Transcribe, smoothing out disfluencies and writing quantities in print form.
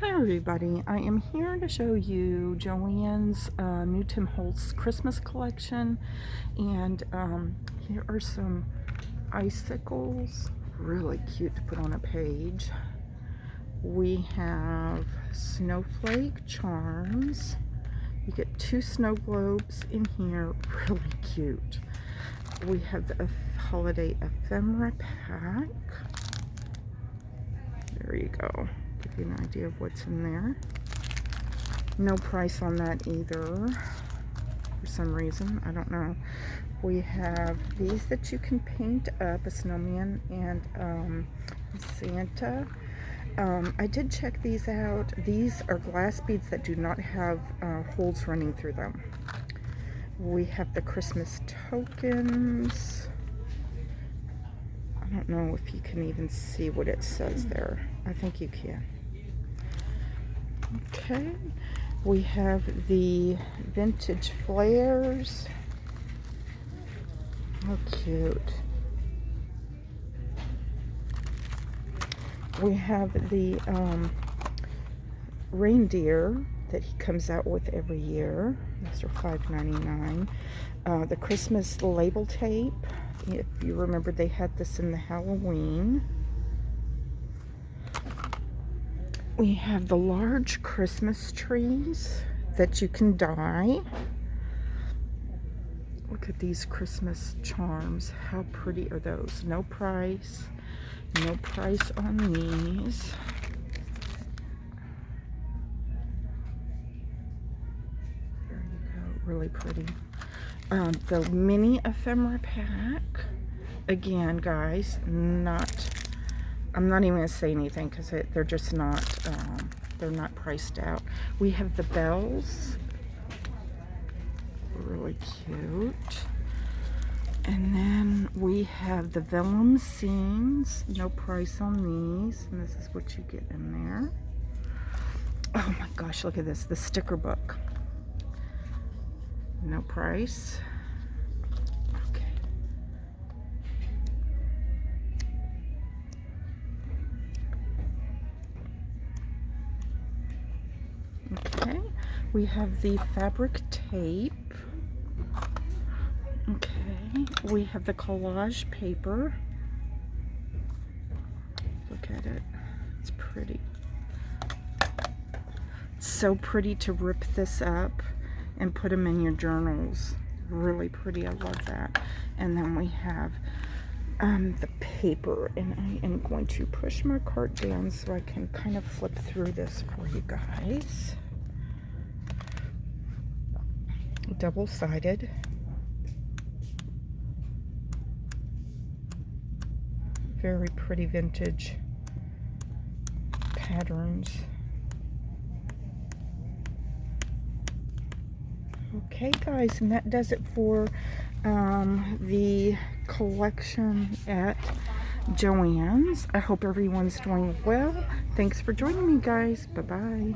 Hi everybody, I am here to show you Joann's new Tim Holtz Christmas collection, and here are some icicles, really cute to put on a page. We have snowflake charms. You get 2 snow globes in here, really cute. We have the holiday ephemera pack. There you go. Give you an idea of what's in there. No price on that either for some reason, I don't know. We have these that you can paint up, a snowman and Santa. I did check these out. These are glass beads that do not have holes running through them. We have the Christmas tokens. I don't know if you can even see what it says there. I think you can. Okay, we have the vintage flares. How cute. We have the reindeer that he comes out with every year. Those are $5.99. The Christmas label tape. If you remember, they had this in the Halloween. We have the large Christmas trees that you can dye. Look at these Christmas charms. How pretty are those? No price. No price on these. There you go. Really pretty. The mini ephemera pack. Again, guys, I'm not even going to say anything because they're just not, they're not priced out. We have the bells. Really cute. And then we have the vellum scenes. No price on these. And this is what you get in there. Oh my gosh, look at this. The sticker book. No price. Okay, we have the fabric tape. Okay, we have the collage paper. Look at it. It's pretty. It's so pretty to rip this up and put them in your journals. Really pretty. I love that. And then we have the paper, and I am going to push my cart down so I can kind of flip through this for you guys. Double-sided. Very pretty vintage patterns. Okay guys, and that does it for the collection at Joann's. I hope everyone's doing well. Thanks for joining me, guys. Bye-bye.